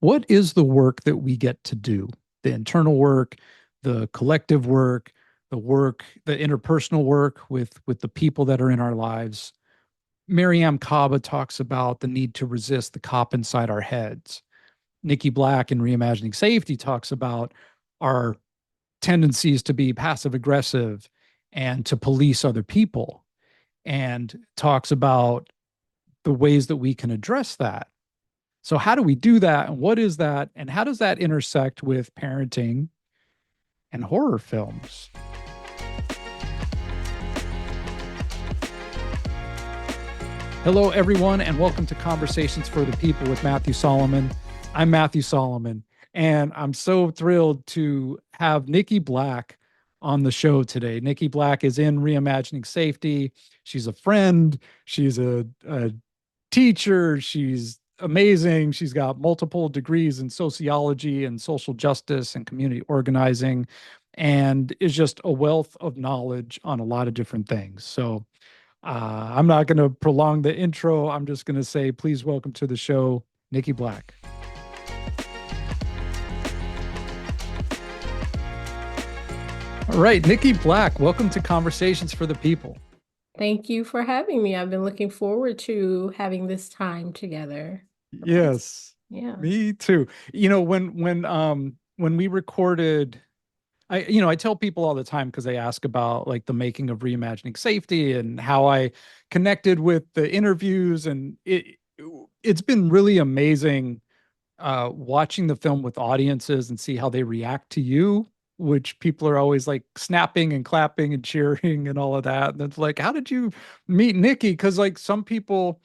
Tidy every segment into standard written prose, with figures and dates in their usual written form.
what is the work that we get to do? The internal work, the collective work, the interpersonal work with the people that are in our lives. Mariam Kaba talks about the need to resist the cop inside our heads. Nikki Blak in Reimagining Safety talks about our tendencies to be passive aggressive and to police other people, and talks about the ways that we can address that. So, how do we do that? And what is that? And how does that intersect with parenting and horror films? Hello, everyone, and welcome to Conversations for the People with Matthew Solomon. I'm Matthew Solomon, and I'm so thrilled to have Nikki Blak on the show today. Nikki Blak is in Reimagining Safety. She's a friend, she's a teacher, she's amazing. She's got multiple degrees in sociology and social justice and community organizing, and is just a wealth of knowledge on a lot of different things. So, I'm not going to prolong the intro. I'm just going to say, please welcome to the show, Nikki Blak. All right, Nikki Blak, welcome to Conversations for the People. Thank you for having me. I've been looking forward to having this time together. Yes, Yeah. me too. You know, when we recorded, I tell people all the time because they ask about like the making of Reimagining Safety and how I connected with the interviews, and it's been really amazing watching the film with audiences and see how they react to you, which people are always like snapping and clapping and cheering and all of that. And it's like, how did you meet Nikki? Because like some people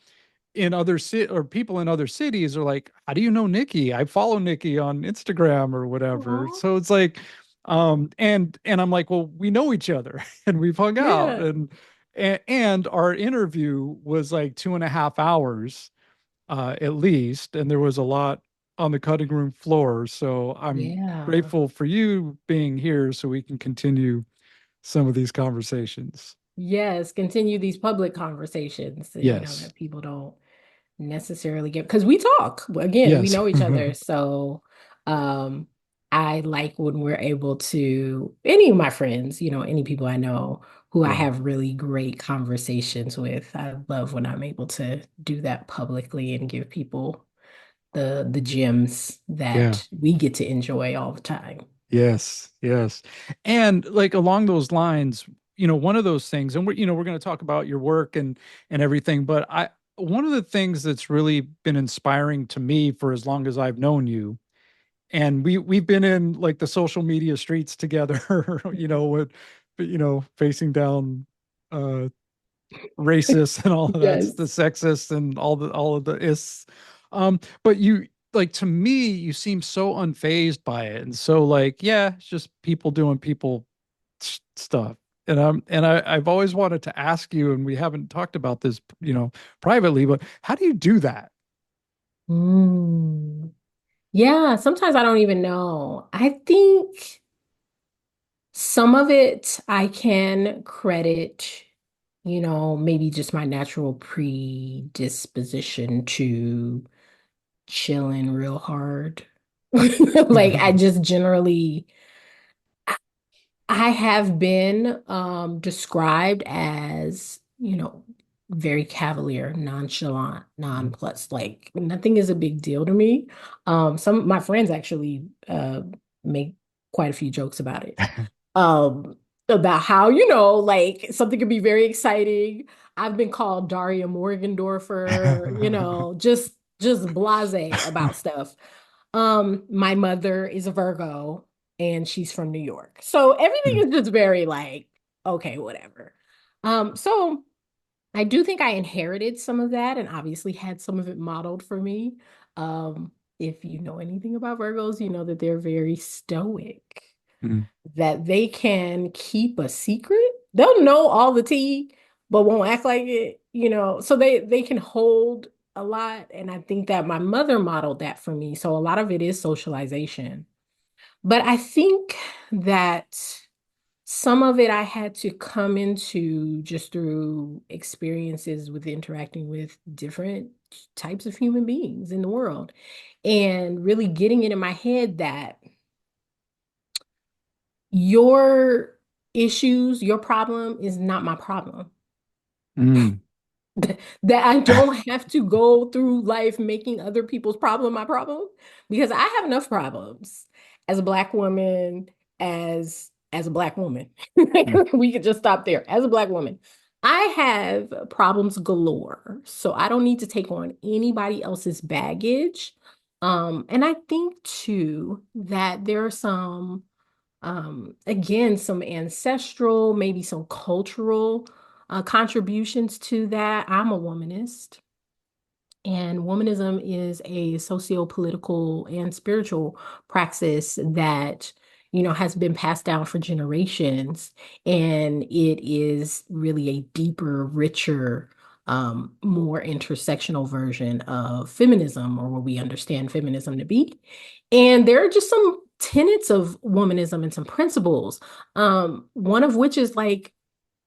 in other people in other cities are like, how do you know Nikki? I follow Nikki on Instagram or whatever. Aw. So it's like, and I'm like, well, we know each other and we've hung out, Yeah. and our interview was like 2.5 hours at least, and there was a lot on the cutting room floor. So I'm Yeah. grateful for you being here so we can continue some of these conversations. Yes. Continue these public conversations that, Yes. that people don't necessarily get because we talk. Again, we Yes. know each other. So um I like when we're able to any of my friends, any people I know who I Yeah. have really great conversations with. I love when I'm able to do that publicly and give people the gems Yeah. that we get to enjoy all the time. Yes, yes. And like along those lines, one of those things, and we're going to talk about your work and everything, but one of the things that's really been inspiring to me for as long as I've known you, and we've been in like the social media streets together, with facing down uh racists and all of that, the Yes. sexist and all of the is. But you, like, to me, you seem so unfazed by it, and so like, yeah, it's just people doing people stuff. I've always wanted to ask you, and we haven't talked about this, privately, but how do you do that? Mm. Yeah, sometimes I don't even know. I think some of it I can credit, maybe just my natural predisposition to chilling real hard. Like I just generally I have been described as, very cavalier, nonchalant, nonplussed. Like nothing is a big deal to me. Some of my friends actually make quite a few jokes about it. About how, like something could be very exciting. I've been called Daria Morgendorfer, just blasé about stuff. My mother is a Virgo and she's from New York. So everything is just very like, okay, whatever. So I do think I inherited some of that and obviously had some of it modeled for me. If you know anything about Virgos, you know that they're very stoic, Mhm. that they can keep a secret. They'll know all the tea, but won't act like it, So they can hold a lot. And I think that my mother modeled that for me. So a lot of it is socialization. But I think that some of it I had to come into just through experiences with interacting with different types of human beings in the world, and really getting it in my head that your issues, your problem is not my problem. Mm. That I don't have to go through life making other people's problem my problem, because I have enough problems as a Black woman, as a Black woman. Mm. We could just stop there. As a Black woman, I have problems galore. So I don't need to take on anybody else's baggage. And I think too that there are some again, some ancestral, maybe some cultural contributions to that. I'm a womanist, and womanism is a socio-political and spiritual praxis that, has been passed down for generations. And it is really a deeper, richer, more intersectional version of feminism, or what we understand feminism to be. And there are just some tenets of womanism and some principles, one of which is like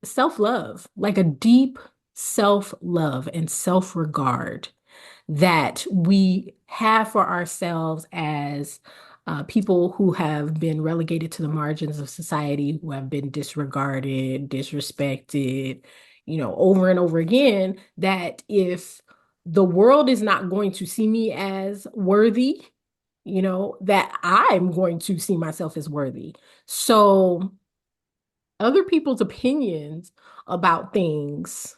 self-love, like a deep self-love and self-regard that we have for ourselves as people who have been relegated to the margins of society, who have been disregarded, disrespected, over and over again, that if the world is not going to see me as worthy, that I'm going to see myself as worthy. So other people's opinions about things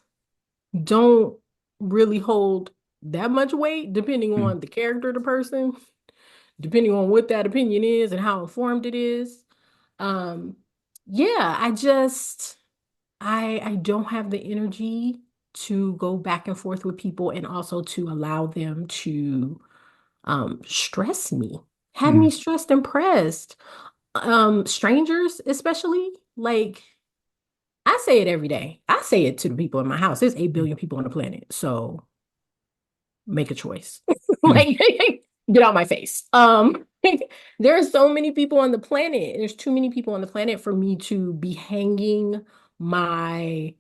don't really hold that much weight, depending Mm. on the character of the person, depending on what that opinion is and how informed it is. Um, yeah, I don't have the energy to go back and forth with people, and also to allow them to stress me, have me Mm. stressed and pressed. Strangers especially, like, I say it every day. I say it to the people in my house. There's 8 Mm. billion people on the planet. So make a choice. Mm. Like, get out my face. There are so many people on the planet. There's too many people on the planet for me to be hanging my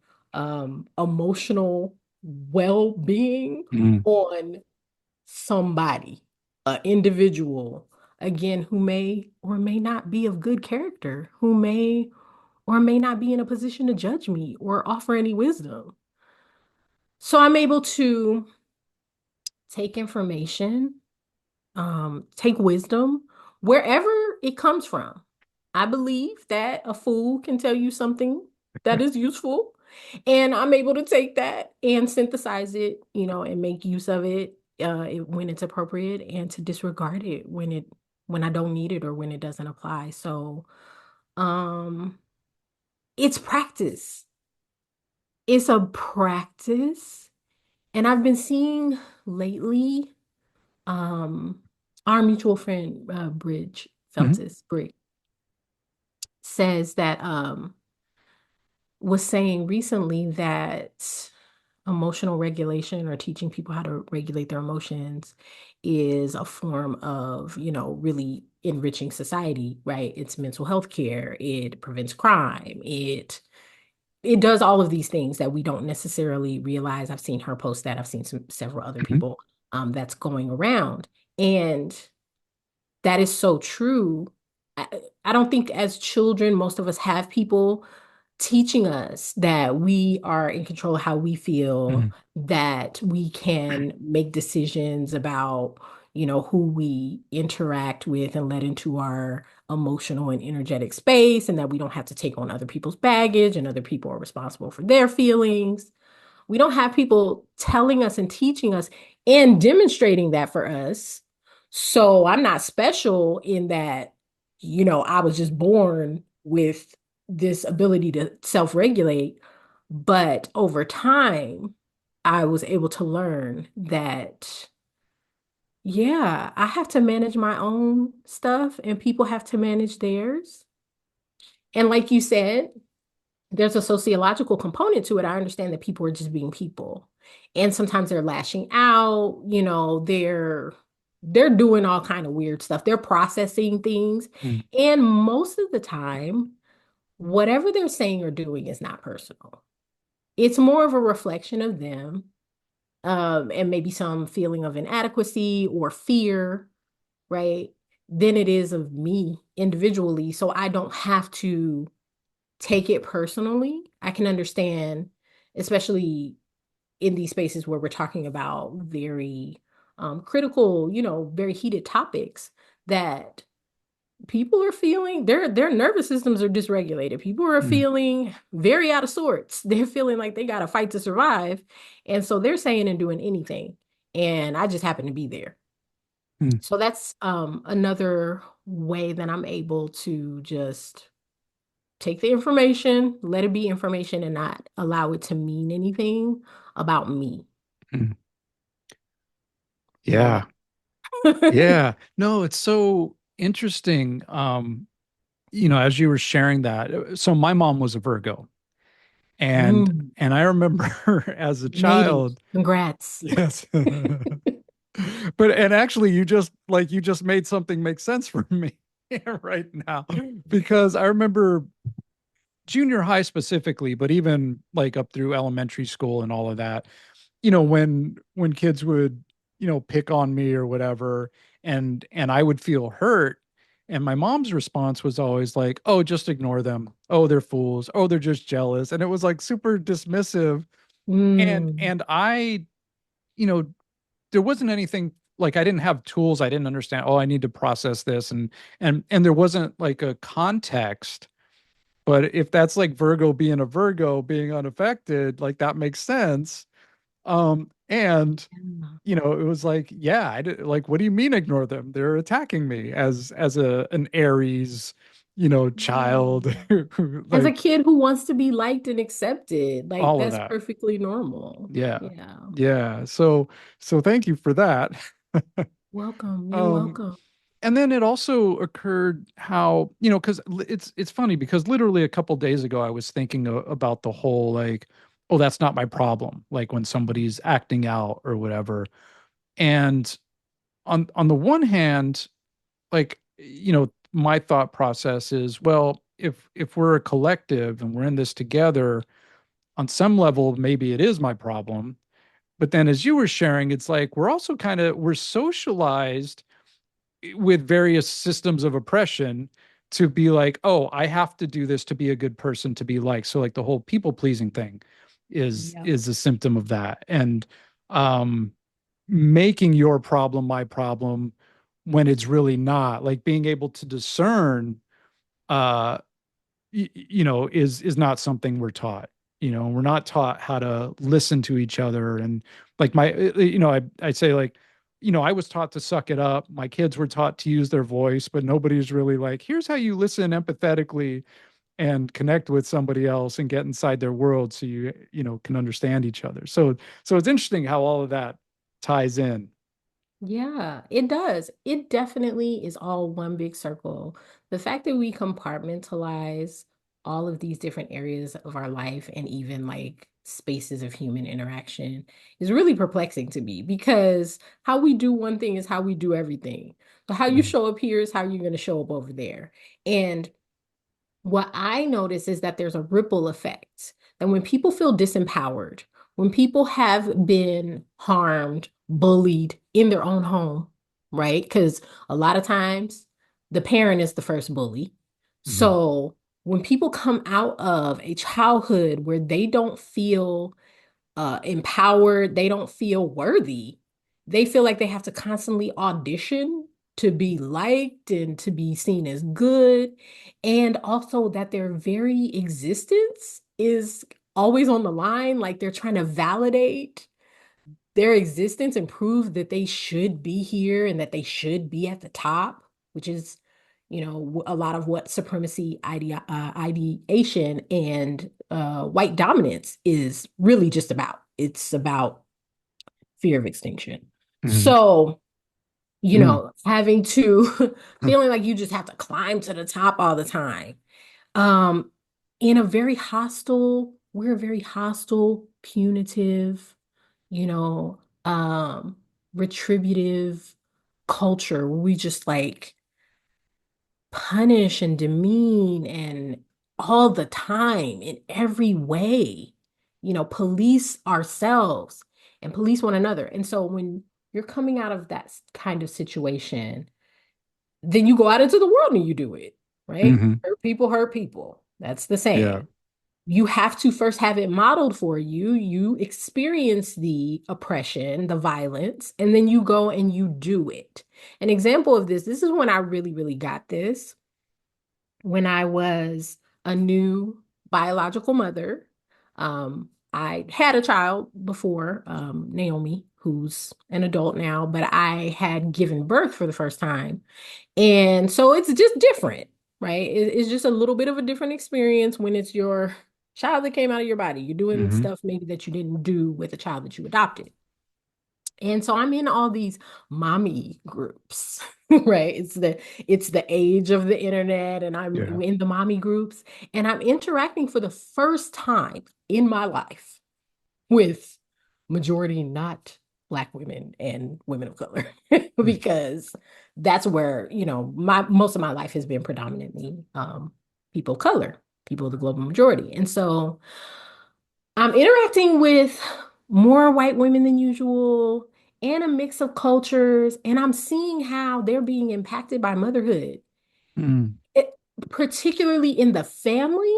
emotional well-being Mm. on somebody, an individual, again, who may or may not be of good character, who may or may not be in a position to judge me or offer any wisdom. So I'm able to take information, take wisdom wherever it comes from. I believe that a fool can tell you something that is useful, and I'm able to take that and synthesize it, and make use of it, when it's appropriate, and to disregard it when I don't need it or when it doesn't apply. So, um, it's practice. It's a practice, and I've been seeing lately. Um, our mutual friend, Bridge Mhm. Feltis, Brick, says that, was saying recently that emotional regulation, or teaching people how to regulate their emotions, is a form of, really enriching society, right? It's mental health care, it prevents crime, it does all of these things that we don't necessarily realize. I've seen her post that. I've seen several other Mhm. people that's going around. And that is so true. I, I don't think as children, most of us have people teaching us that we are in control of how we feel, Mhm. that we can make decisions about, who we interact with and let into our emotional and energetic space, and that we don't have to take on other people's baggage, and other people are responsible for their feelings. We don't have people telling us and teaching us and demonstrating that for us. So I'm not special in that, I was just born with this ability to self-regulate. But over time, I was able to learn that, yeah, I have to manage my own stuff, and people have to manage theirs. And like you said, there's a sociological component to it. I understand that people are just being people. And sometimes they're lashing out, they're doing all kind of weird stuff. They're processing things. Mm. And most of the time, whatever they're saying or doing is not personal. It's more of a reflection of them, and maybe some feeling of inadequacy or fear, right? Than it is of me individually. So I don't have to take it personally. I can understand, especially in these spaces where we're talking about very critical, very heated topics, that people are feeling their nervous systems are dysregulated. People are Mm, feeling very out of sorts. They're feeling like they got to fight to survive. And so they're saying and doing anything. And I just happen to be there. mm, So that's another way that I'm able to just take the information, let it be information and not allow it to mean anything about me. mm. So Yeah. Yeah. No, it's so interesting. As you were sharing that, so my mom was a Virgo, and mm, and I remember as a made it. child, Congrats. yes. But and actually you just made something make sense for me right now because I remember junior high specifically, but even like up through elementary school and all of that, when kids would, pick on me or whatever, and I would feel hurt. And my mom's response was always like, "Oh, just ignore them. Oh, they're fools. Oh, they're just jealous." And it was like super dismissive. And Mm, and I, you know, there wasn't anything like I didn't have tools. I didn't understand, oh, I need to process this and there wasn't like a context. But if that's like Virgo being a Virgo being unaffected, like that makes sense. And yeah. it was like, yeah, I did, like, what do you mean ignore them? They're attacking me as an Aries, child, Yeah. As a like kid who wants to be liked and accepted, like all of that's that. perfectly normal. Yeah. Yeah. Yeah. So thank you for that. Welcome. You're Um, welcome. and then it also occurred how, because it's funny because literally a couple days ago I was thinking about the whole like, oh, that's not my problem. Like when somebody's acting out or whatever. And on the one hand, like, my thought process is, well, if we're a collective and we're in this together, on some level, maybe it is my problem. But then as you were sharing, it's like we're socialized with various systems of oppression to be like, oh, I have to do this to be a good person to be liked. So like the whole people pleasing thing is Yep. is a symptom of that. And um making your problem my problem when it's really not, like being able to discern uh is not something we're taught. We're not taught how to listen to each other. And like I say, like, I was taught to suck it up. My kids were taught to use their voice, but nobody's really like, here's how you listen empathetically and connect with somebody else and get inside their world so you can understand each other. So it's interesting how all of that ties in. Yeah, it does. It definitely is all one big circle. The fact that we compartmentalize all of these different areas of our life and even like spaces of human interaction is really perplexing to me because how we do one thing is how we do everything. So how you Mm, show up here is how you're going to show up over there. And what I notice is that there's a ripple effect. That when people feel disempowered, when people have been harmed, bullied in their own home, right? Because a lot of times the parent is the first bully. mhm, So when people come out of a childhood where they don't feel empowered, they don't feel worthy. They feel like they have to constantly audition to be liked and to be seen as good. And also that their very existence is always on the line, like they're trying to validate their existence and prove that they should be here and that they should be at the top, which is, a lot of what supremacy ideation and white dominance is really just about. It's about fear of extinction. mhm, So, mm, having to mm, feeling like you just have to climb to the top all the time. Um, in a very hostile, we're a very hostile, punitive, you know, um, retributive culture where we just like punish and demean and all the time in every way, police ourselves. and police one another. And so when you're coming out of that kind of situation, then you go out into the world and you do it, right? Hmm. Hurt people. That's the Yeah. saying. You have to first have it modeled for you. You experience the oppression, the violence, and then you go and you do it. An example of this is when I really, really got this when I was a new biological mother. I had a child before, Naomi, who's an adult now, but I had given birth for the first time. And so it's just different, right? It's just a little bit of a different experience when it's your child that came out of your body. You're doing Hmm. stuff maybe that you didn't do with a child that you adopted. And so I'm in all these mommy groups, right? It's the age of the internet, and I'm Yeah. in the mommy groups, and I'm interacting for the first time in my life with majority not Black women and women of color, because that's where, my most of my life has been predominantly people of color, people of the global majority. And so I'm interacting with more white women than usual and a mix of cultures, and I'm seeing how they're being impacted by motherhood, Mm. it, particularly in the family,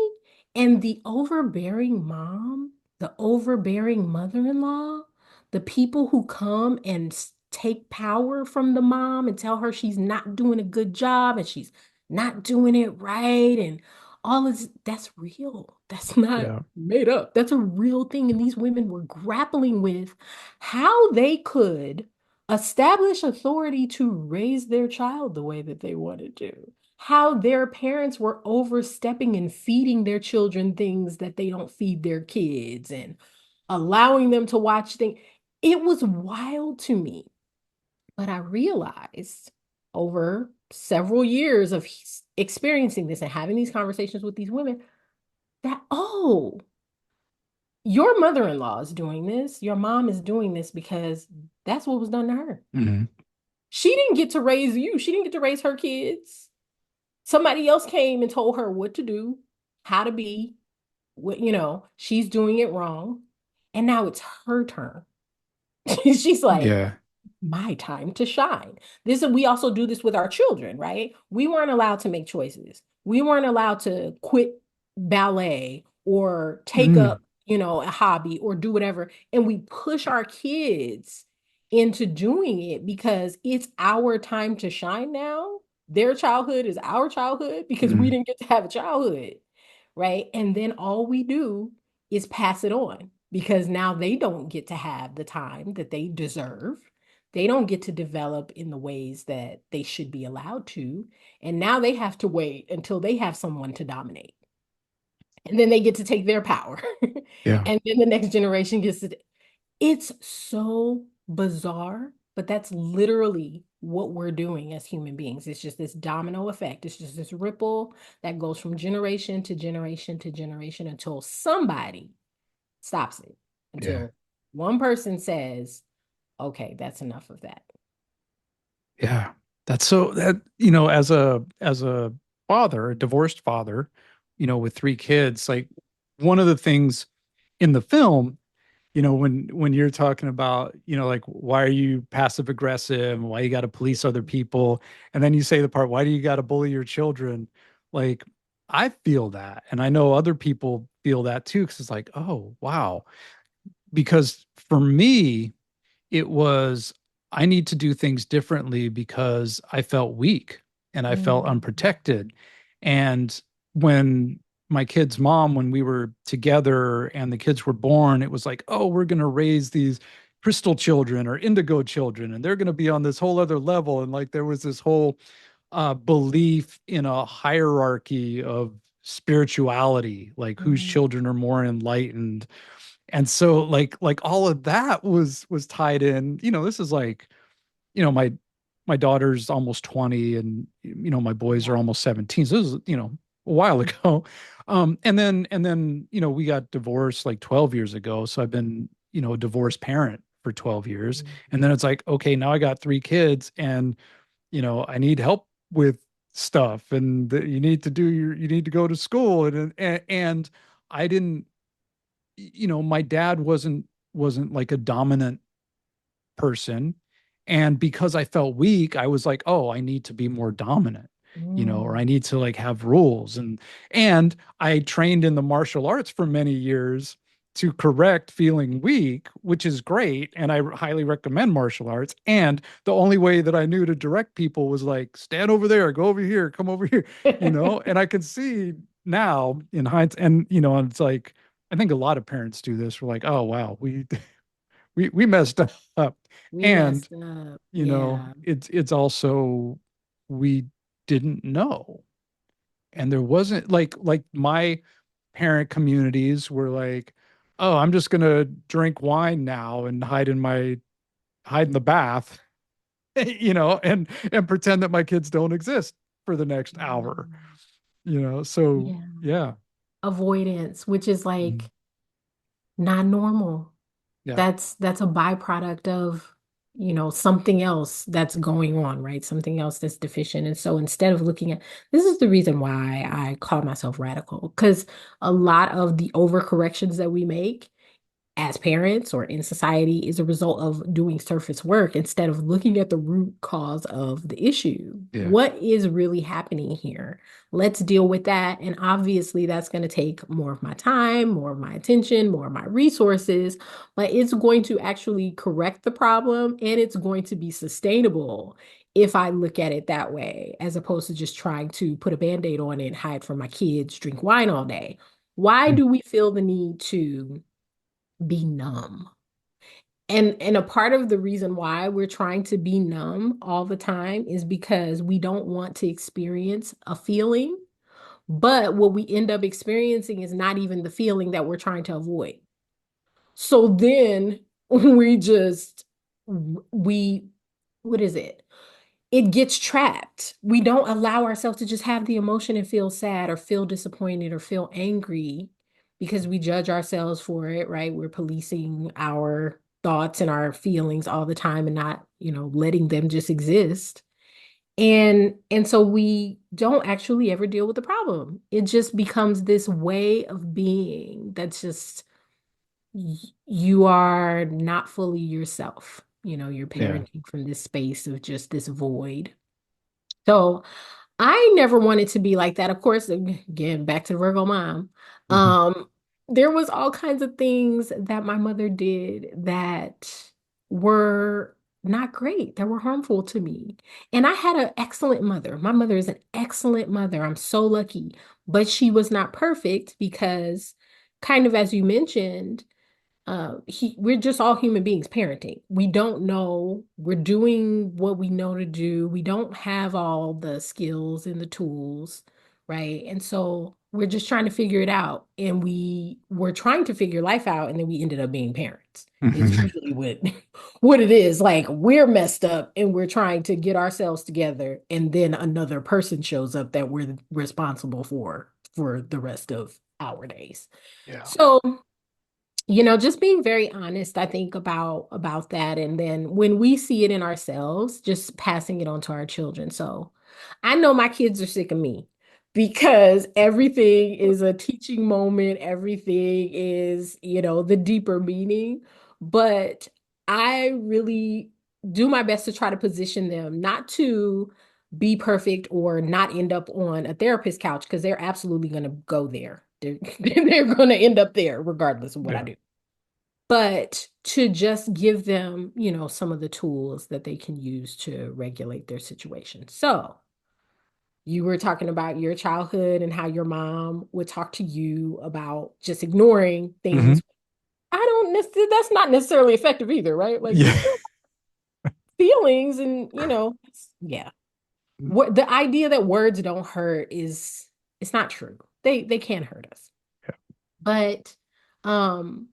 and the overbearing mom, the overbearing mother-in-law, the people who come and take power from the mom and tell her she's not doing a good job and she's not doing it right. And all is that's real. That's not Yeah. made up. That's a real thing. And these women were grappling with how they could establish authority to raise their child the way that they wanted to, how their parents were overstepping and feeding their children things that they don't feed their kids and allowing them to watch things. It was wild to me. But I realized over several years of experiencing this and having these conversations with these women that, oh, your mother-in-law is doing this, your mom is doing this because that's what was done to her. Hmm. She didn't get to raise you, she didn't get to raise her kids. Somebody else came and told her what to do, how to be, she's doing it wrong. And now it's her turn. She's like, Yeah. my time to shine. We also do this with our children, right? We weren't allowed to make choices. We weren't allowed to quit ballet or take Mm. up, a hobby or do whatever. And we push our kids into doing it because it's our time to shine now. Their childhood is our childhood because we Mm. didn't get to have a childhood, right? And then all we do is pass it on because now they don't get to have the time that they deserve. They don't get to develop in the ways that they should be allowed to. And now they have to wait until they have someone to dominate. And then they get to take their power. Yeah. And then the next generation gets to. It's so bizarre, but that's literally what we're doing as human beings. It's just this domino effect. It's just this ripple that goes from generation to generation to generation until somebody stops it, Yeah. until one person says, okay, that's enough of that. Yeah. That's so that, as a father, a divorced father, with three kids, like one of the things in the film, when you're talking about, like why are you passive aggressive, why you got to police other people, and then you say the part, why do you got to bully your children? Like I feel that, and I know other people feel that too, because it's like, oh wow, because for me it was I need to do things differently because I felt weak and I felt Mm. unprotected. And when my kid's mom, when we were together and the kids were born, it was like, oh, we're going to raise these crystal children or indigo children, and they're going to be on this whole other level. And like there was this whole belief in a hierarchy of spirituality, like whose Mm. children are more enlightened, and so like all of that was tied in. This is like, my daughter's almost 20, and my boys are Wow. almost 17, so this is, a while ago. And then we got divorced like 12 years ago, so I've been, a divorced parent for 12 years. And then it's like, okay, now I got three kids, and I need help with stuff, and you need to go to school, and I didn't, my dad wasn't like a dominant person. And because I felt weak, I was like, oh, I need to be more dominant, or Mm. I need to like have rules. And I trained in the martial arts for many years to correct feeling weak, which is great. And I highly recommend martial arts. And the only way that I knew to direct people was like, stand over there, go over here, come over here, and I could see now in hindsight, and it's like, I think a lot of parents do this. We're like, oh wow, we messed up. We And messed up. Yeah. it's also, we didn't know. And there wasn't like my parent communities were like, oh, I'm just gonna drink wine now and hide in the bath, and pretend that my kids don't exist for the next hour. Mm. So Yeah. yeah. Avoidance, which is Mhm. like not normal. Yeah. That's a byproduct of, something else that's going on, right? Something else that's deficient. And so instead of looking at, this is the reason why I call myself radical, because a lot of the overcorrections that we make as parents or in society is a result of doing surface work instead of looking at the root cause of the issue. Yeah. What is really happening here? Let's deal with that. And obviously, that's going to take more of my time, more of my attention, more of my resources, but it's going to actually correct the problem and it's going to be sustainable if I look at it that way, as opposed to just trying to put a band-aid on it and hide from my kids, drink wine all day. Why Mm. do we feel the need to be numb? And a part of the reason why we're trying to be numb all the time is because we don't want to experience a feeling, but what we end up experiencing is not even the feeling that we're trying to avoid. So then we just we what is it? It gets trapped. We don't allow ourselves to just have the emotion and feel sad or feel disappointed or feel angry because we judge ourselves for it, right? We're policing our thoughts and our feelings all the time and not, letting them just exist. And so we don't actually ever deal with the problem. It just becomes this way of being that's just you are not fully yourself. You're Yeah. parenting from this space of just this void. So I never wanted to be like that. Of course, again, back to the Virgo mom. Mhm. Um, there was all kinds of things that my mother did that were not great, that were harmful to me. And I had an excellent mother. My mother is an excellent mother. I'm so lucky. But she was not perfect because, kind of as you mentioned, we're just all human beings parenting. We don't know. We're doing what we know to do. We don't have all the skills and the tools, right? And so we're just trying to figure it out. And we were trying to figure life out, and then we ended up being parents. Is Mhm. really what what it is. Like we're messed up and we're trying to get ourselves together, and then another person shows up that we're responsible for the rest of our days. Yeah. So just being very honest, I think about that. And then when we see it in ourselves, just passing it on to our children. So I know my kids are sick of me because everything is a teaching moment, everything is, the deeper meaning. But I really do my best to try to position them not to be perfect or not end up on a therapist couch because they're absolutely going to go there. They're going to end up there regardless of what I Yeah. do, but to just give them, some of the tools that they can use to regulate their situation. So, you were talking about your childhood and how your mom would talk to you about just ignoring Mhm. things. I don't necessarily, that's not necessarily effective either, right? Like you Yeah. still have feelings and, yeah. What the idea that words don't hurt is it's not true. They can hurt us. But um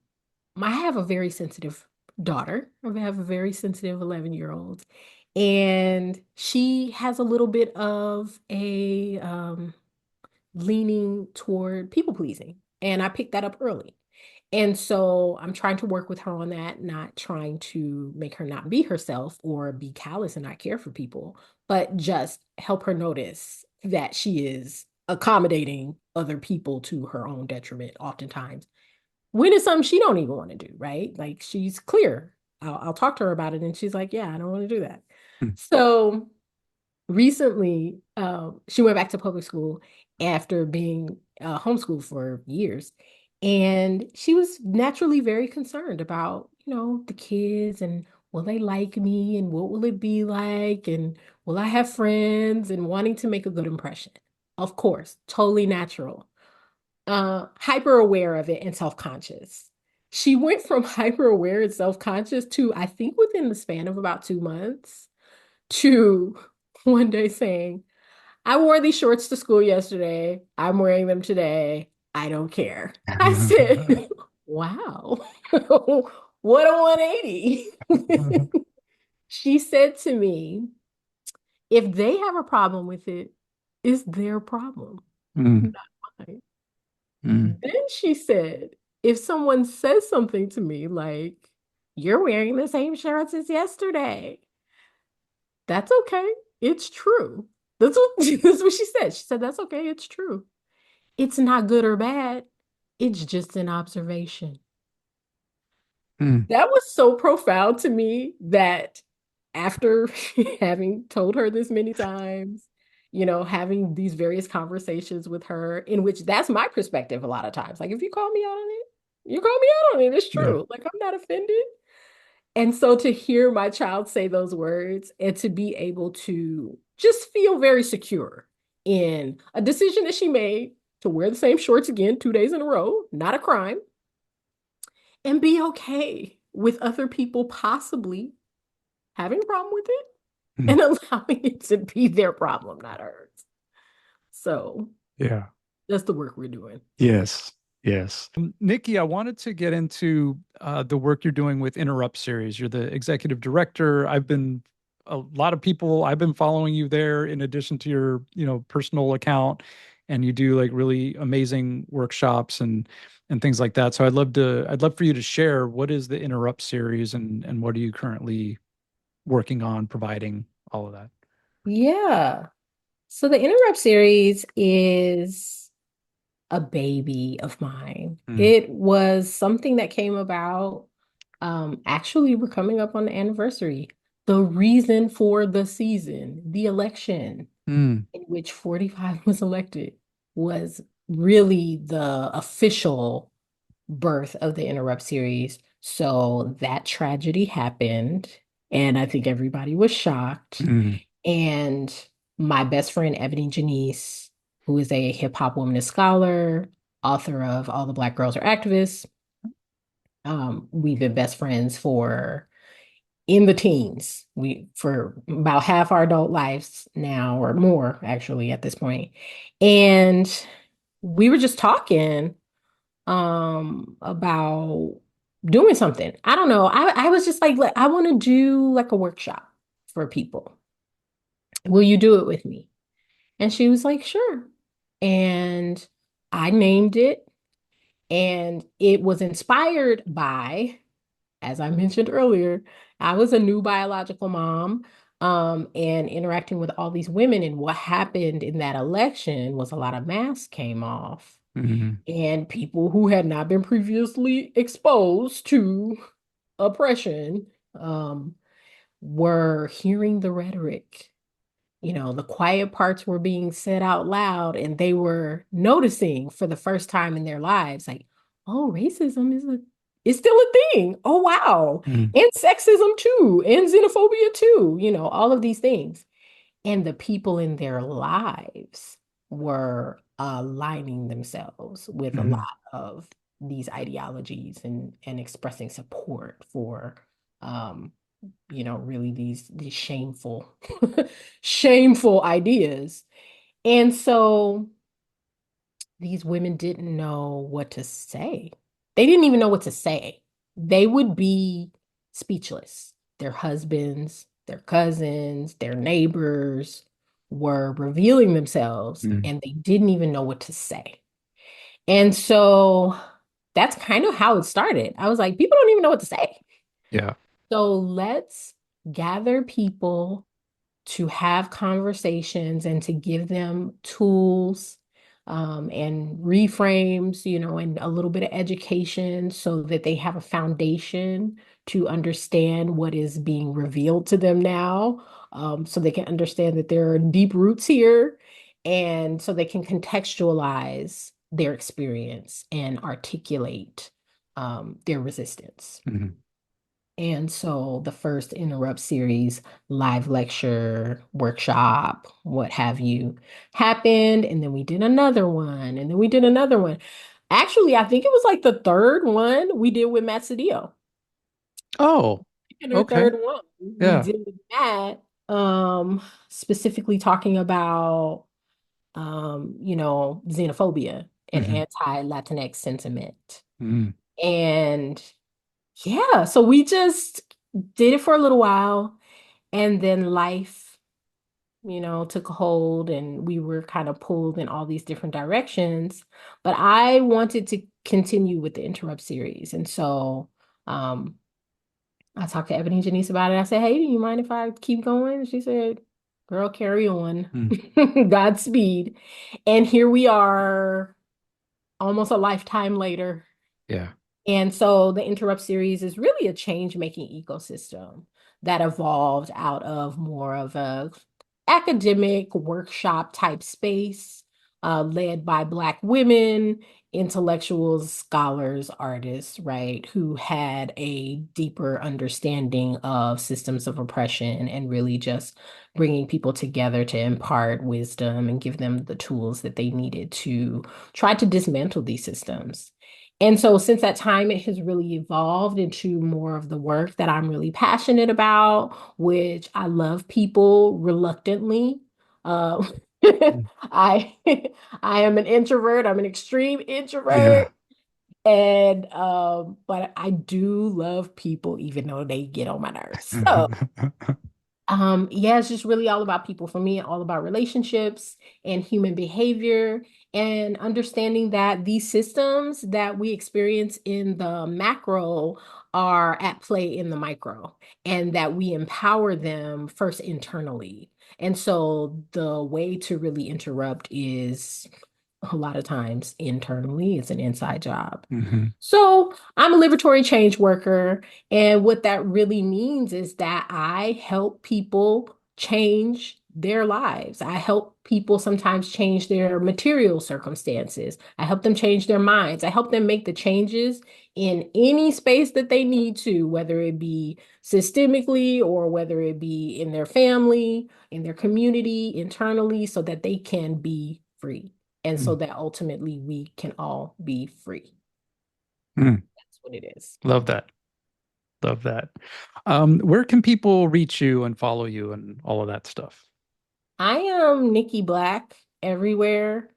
I have a very sensitive daughter. I have a very sensitive 11-year-old. And she has a little bit of a leaning toward people pleasing. And I picked that up early. And so I'm trying to work with her on that, not trying to make her not be herself or be callous and not care for people, but just help her notice that she is accommodating other people to her own detriment, oftentimes when it's something she don't even want to do, right? Like she's clear. I'll talk to her about it, and she's like, "Yeah, I don't want to do that." Mm. So recently, she went back to public school after being homeschooled for years, and she was naturally very concerned about, the kids and will they like me and what will it be like and will I have friends and wanting to make a good impression. Of course, totally natural. Hyper aware of it and self-conscious. She went from hyper aware and self-conscious to, I think, within the span of about 2 months, to one day saying, I wore these shorts to school yesterday. I'm wearing them today. I don't care. I said, wow, what a 180. She said to me, if they have a problem with it, it's their problem, Mm, not mine. mm, Then she said, if someone says something to me like, you're wearing the same shirts as yesterday, that's okay. It's true. That's what she said. She said, that's okay. It's true. It's not good or bad. It's just an observation. mm, That was so profound to me that after having told her this many times, having these various conversations with her, in which that's my perspective a lot of times. Like, if you call me out on it, you call me out on it. It's yeah. true. Like, I'm not offended. And so to hear my child say those words and to be able to just feel very secure in a decision that she made to wear the same shorts again 2 days in a row, not a crime, and be okay with other people possibly having a problem with it Mm, and allowing it to be their problem, not hers. So yeah. that's the work we're doing. Yes. Yes. Nikki, I wanted to get into the work you're doing with Interrupt Series. You're the executive director. A lot of people, I've been following you there in addition to your, personal account, and you do like really amazing workshops and things like that. So I'd love for you to share what is the Interrupt Series and what are you currently working on providing all of that. Yeah. So the Interrupt series is a baby of mine. Mm, It was something that came about. Actually, we're coming up on the anniversary. The reason for the season, the election mm, in which 45 was elected, was really the official birth of the Interrupt series. So that tragedy happened, and I think everybody was shocked. mm, And my best friend, Ebony Janice, who is a hip hop womanist scholar, author of All the Black Girls Are Activists, we've been best friends for in the teens. We for about half our adult lives now, or more actually at this point. And we were just talking about doing something. I don't know. I was just like, I want to do like a workshop for people. Will you do it with me? And she was like, sure. And I named it, and it was inspired by, as I mentioned earlier, I was a new biological mom, and interacting with all these women. And what happened in that election was a lot of masks came off, mm, and people who had not been previously exposed to oppression, were hearing the rhetoric. The quiet parts were being said out loud, and they were noticing for the first time in their lives, like, oh, racism is still a thing. Oh, wow. mm, And sexism too, and xenophobia too, all of these things. And the people in their lives were aligning themselves with a lot mm, of these ideologies and expressing support for um, really these shameful, shameful ideas. And so these women didn't know what to say. They didn't even know what to say. They would be speechless. Their husbands, their cousins, their neighbors were revealing themselves, mm. and they didn't even know what to say. And so that's kind of how it started. I was like, people don't even know what to say. Yeah. So let's gather people to have conversations and to give them tools, and reframes, and a little bit of education so that they have a foundation to understand what is being revealed to them now, so they can understand that there are deep roots here, and so they can contextualize their experience and articulate their resistance. Mhm. And so the first Interrupt series, live lecture, workshop, what have you, happened. And then we did another one. And then we did another one. Actually, I think it was like the third one we did with Matt Cedillo. Oh, And our okay. third one we Yeah. did with Matt, specifically talking about, xenophobia and Hmm. anti-Latinx sentiment. Hmm. And yeah, so we just did it for a little while. And then life, took a hold and we were kind of pulled in all these different directions. But I wanted to continue with the Interrupt series. And so um, I talked to Ebony and Janice about it. I said, hey, do you mind if I keep going? She said, girl, carry on. Mm. Godspeed. And here we are, almost a lifetime later. Yeah. And so the Interrupt series is really a change-making ecosystem that evolved out of more of a academic workshop type space, led by Black women, intellectuals, scholars, artists, right, who had a deeper understanding of systems of oppression and really just bringing people together to impart wisdom and give them the tools that they needed to try to dismantle these systems. And so since that time, it has really evolved into more of the work that I'm really passionate about, which I love people reluctantly. Uh, Mm. I I am an introvert. I'm an extreme Yeah. introvert. And but I do love people even though they get on my nerves. So yeah, it's just really all about people for me, all about relationships and human behavior and understanding that these systems that we experience in the macro are at play in the micro and that we empower them first internally. And so the way to really interrupt is a lot of times internally. It's an inside job. Hmm. So I'm a liberatory change worker. And what that really means is that I help people change their lives. I help people sometimes change their material circumstances. I help them change their minds. I help them make the changes in any space that they need to, whether it be systemically or whether it be in their family, in their community, internally, so that they can be free. And so that ultimately we can all be free. Mm. That's what it is. Love that. Love that. Where can people reach you and follow you and all of that stuff? I am Nikki Blak everywhere.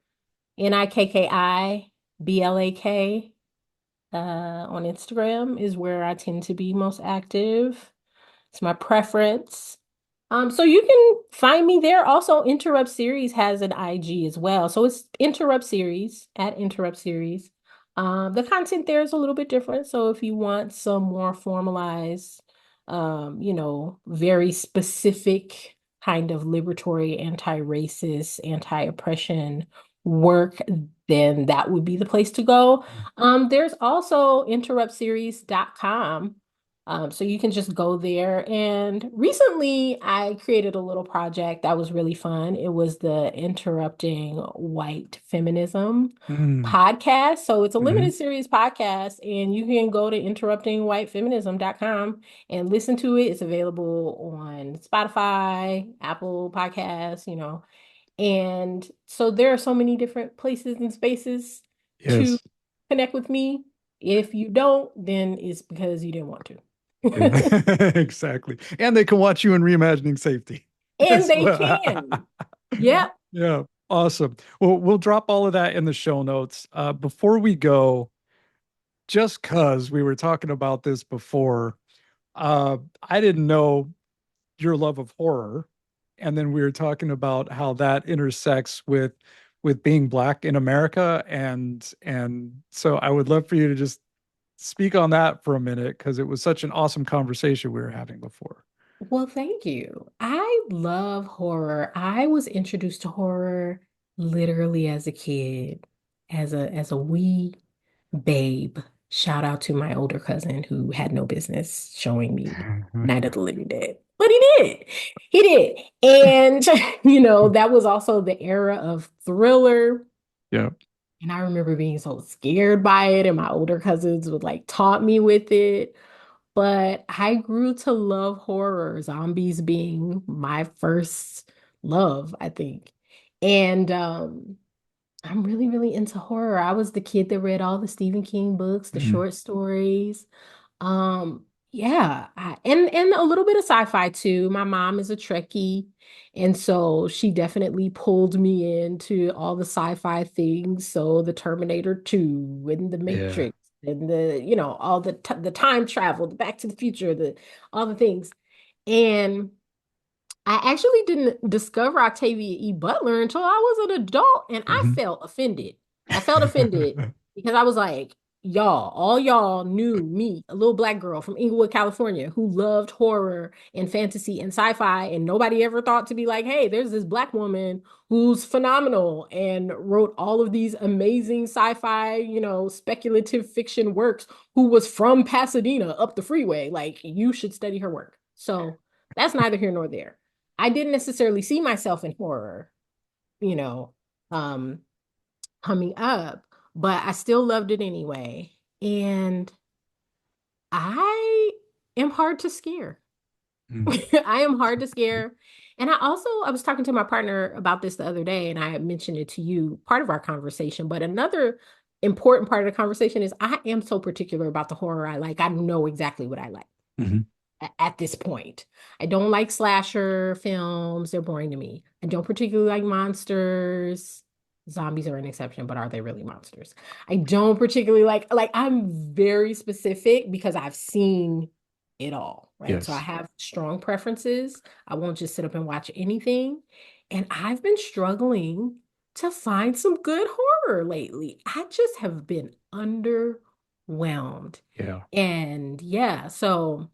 Nikki Blak. On Instagram is where I tend to be most active. It's my preference. So you can find me there. Also, Interrupt Series has an IG as well. So it's Interrupt Series at Interrupt Series. The content there is a little bit different. So if you want some more formalized, very specific kind of liberatory, anti-racist, anti-oppression work, then that would be the place to go. There's also interruptseries.com. So you can just go there. And recently I created a little project that was really fun. It was the Interrupting White Feminism Mm. podcast. So it's a Hmm. limited series podcast, and you can go to interruptingwhitefeminism.com and listen to it. It's available on Spotify, Apple Podcasts, And so there are so many different places and spaces to Yes. connect with me. If you don't, then it's because you didn't want to. Yeah. Exactly. And they can watch you in Reimagining Safety And as they well. can. Yep. Yeah. Awesome. Well, we'll drop all of that in the show notes. Before we go, just because we were talking about this before, I didn't know your love of horror, and then we were talking about how that intersects with being Black in America, and so I would love for you to just speak on that for a minute because it was such an awesome conversation we were having before. Well, thank you. I love horror. I was introduced to horror literally as a kid, as a wee babe, shout out to my older cousin who had no business showing me Night of the Living Dead. But he did. He did. And, that was also the era of Thriller. Yeah. And I remember being so scared by it, and my older cousins would like taunt me with it. But I grew to love horror, zombies being my first love, I think. And I'm really, really into horror. I was the kid that read all the Stephen King books, the Mhm. short stories. Yeah, and a little bit of sci-fi too. My mom is a Trekkie, and so she definitely pulled me into all the sci-fi things. So the Terminator 2 and the Yeah. Matrix and all the time travel, the Back to the Future, the all the things. And I actually didn't discover Octavia E. Butler until I was an adult, and I Mhm. felt offended. I felt offended because I was like, all y'all knew me, a little black girl from Inglewood, California, who loved horror and fantasy and sci-fi, and nobody ever thought to be like, hey, there's this black woman who's phenomenal and wrote all of these amazing sci-fi, speculative fiction works, who was from Pasadena up the freeway. Like, you should study her work. So that's neither here nor there. I didn't necessarily see myself in horror, you know, um, coming up, but I still loved it anyway. And I am hard to scare. Mm. I am hard to scare. And I was talking to my partner about this the other day, and I had mentioned it to you, part of our conversation. But another important part of the conversation is I am so particular about the horror I like. I know exactly what I like Mhm. at this point. I don't like slasher films. They're boring to me. I don't particularly like monsters. Zombies are an exception, but are they really monsters? I don't particularly like I'm very specific because I've seen it all, right? So I Yes. have strong preferences. I won't just sit up and watch anything. And I've been struggling to find some good horror lately. I just have been underwhelmed. Yeah. And yeah, so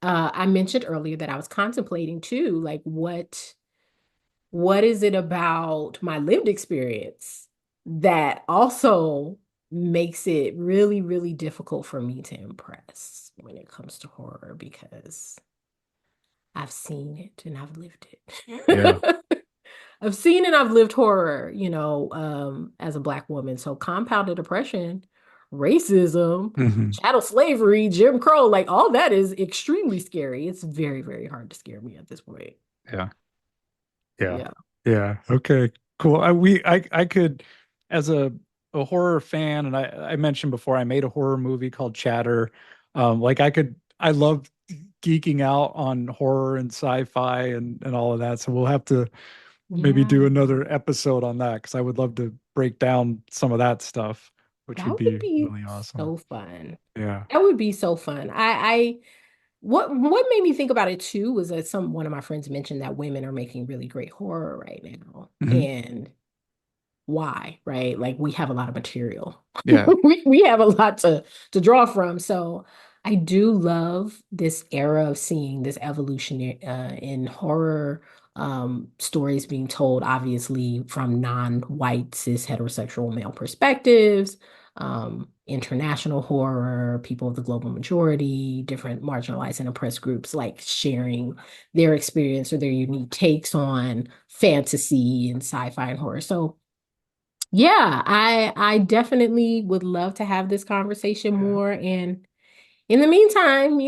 I mentioned earlier that I was contemplating too, like what is it about my lived experience that also makes it really, really difficult for me to impress when it comes to horror because I've seen it and I've lived Yeah. it. I've seen and I've lived horror, as a Black woman. So compounded oppression, racism, Mhm. chattel slavery, Jim Crow, like all that is extremely scary. It's very, very hard to scare me at this point. Yeah. Yeah. Yeah. Yeah. Okay. Cool. I could, as a horror fan, and I mentioned before I made a horror movie called Chatter. Like I love geeking out on horror and sci-fi and all of that. So we'll have to maybe Yeah. do another episode on that because I would love to break down some of that stuff, which That would would be be really awesome. so fun. Yeah. That would be so fun. What made me think about it too was that one of my friends mentioned that women are making really great horror right now. Mhm. And why, right? Like we have a lot of material. Yeah. We have a lot to draw from. So I do love this era of seeing this evolution in horror stories being told, obviously from non-white cis heterosexual male perspectives, international horror, people of the global majority, different marginalized and oppressed groups like sharing their experience or their unique takes on fantasy and sci-fi and horror. So yeah, I definitely would love to have this conversation Yeah. more. And in the meantime,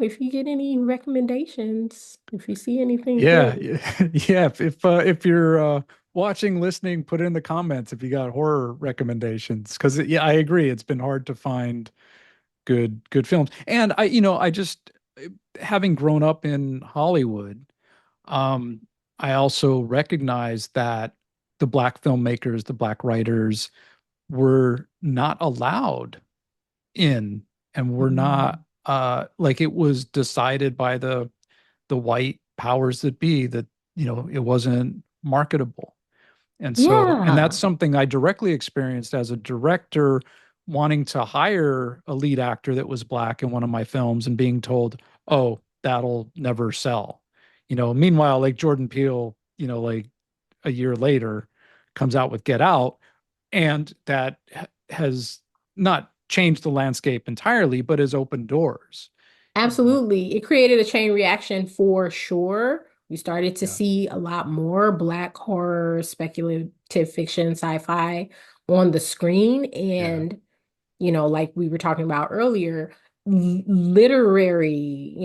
if you get any recommendations, if you see anything Yeah, good, yeah. If you're watching, listening, put it in the comments if you got horror recommendations. Because yeah, I agree. It's been hard to find good films. And I just having grown up in Hollywood, um, I also recognize that the black filmmakers, the black writers were not allowed in and were not mm, like it was decided by the white powers that be that it wasn't marketable. And that's yeah, something I directly experienced as a director wanting to hire a lead actor that was black in one of my films and being told, "Oh, that'll never sell." Meanwhile, like Jordan Peele, like a year later, comes out with Get Out, and that has not changed the landscape entirely, but has opened doors. You know, Absolutely. It created a chain reaction for sure. We started to yeah, see a lot more Black horror, speculative fiction, sci-fi on the screen. yeah, And, like we were talking about earlier, literary,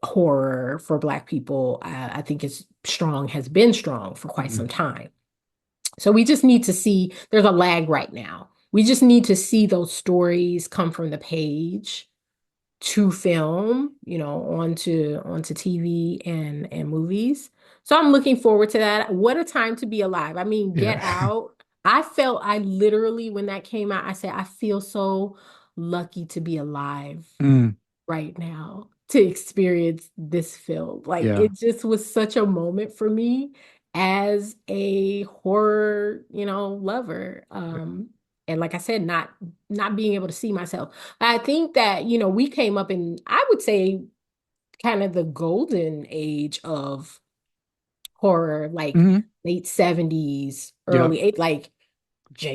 horror for Black people, I think is strong, has been strong for quite mm, some time. So we just need to see, there's a lag right now. We just need to see those stories come from the page to film, onto TV and movies. So I'm looking forward to that. What a time to be alive. I mean, Get yeah. Out. I literally, when that came out, I said, I feel so lucky to be alive Mm, right now to experience this film. Like yeah, it just was such a moment for me as a horror, lover. And like I said, not being able to see myself. I think that, we came up in, I would say, kind of the golden age of horror, like mm, late 70s, yep, early eight, like yeah.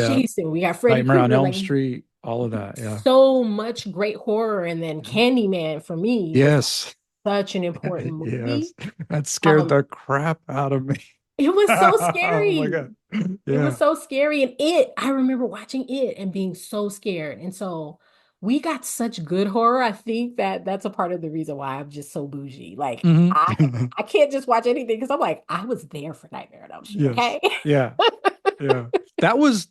Jason, we got Freddy Nightmare on Krueger, Elm like Street, all of that. Yeah. so much great horror. And then Mhm. Candyman for me was like Yes. such an important Yes. movie. That scared Um, the crap out of me. it was so Oh my scary. God. It was Yeah. so scary. And I remember watching it and being so scared. And so we got such good horror. I think that that's a part of the reason why I'm just so bougie. Like Hmm. I can't just watch anything because I'm like, I was there for Nightmare on Elm Street, Yes. okay? Yeah. Yeah.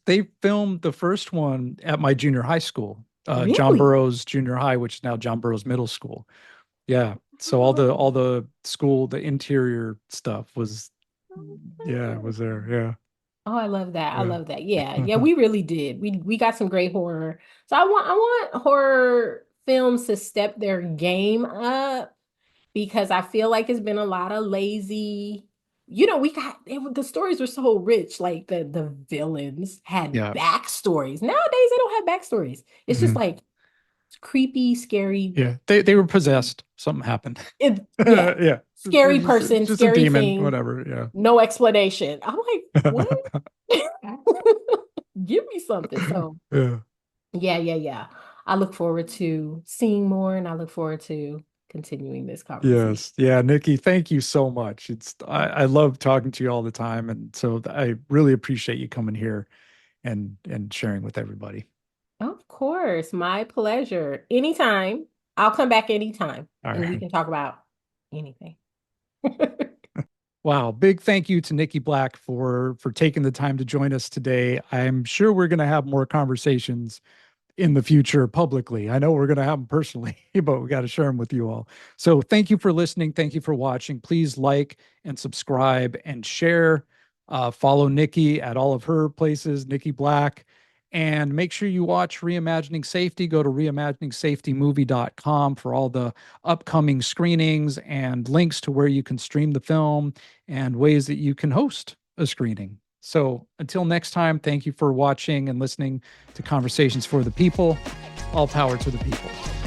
They filmed the first one at my junior high school, John Really? Burroughs Junior High, which is now John Burroughs Middle School. Yeah. So Oh, all the school, the interior stuff was, yeah, okay. was there. Oh, I love that. I Yeah. love that. Yeah. Yeah. Yeah, we really did. We got some great horror. So I want horror films to step their game up because I feel like it's been a lot of lazy. The stories were so rich. Like the villains had Yeah. backstories. Nowadays they don't have backstories. It's just Hmm. like creepy, scary. Yeah. They were possessed. Something happened. Yeah. Yeah. Scary It's person, just a scary demon, thing, whatever. no explanation. I'm like, what? Yeah. Give me something. So Yeah. yeah, yeah, yeah. I look forward to seeing more and I look forward to continuing this conversation. Yes. Yeah, Nikki, thank you so much. I love talking to you all the time. And so I really appreciate you coming here and sharing with everybody. Of course, my pleasure. Anytime. I'll come back anytime All and we right. can talk about anything. Wow. Big thank you to Nikki Blak for taking the time to join us today. I'm sure we're going to have more conversations in the future publicly. I know we're going to have them personally, but we got to share them with you all. So thank you for listening. Thank you for watching. Please like and subscribe and share. Follow Nikki at all of her places, Nikki Blak. And make sure you watch Reimagining Safety. Go to reimaginingsafetymovie.com for all the upcoming screenings and links to where you can stream the film and ways that you can host a screening. So until next time, thank you for watching and listening to Conversations for the People. All power to the people.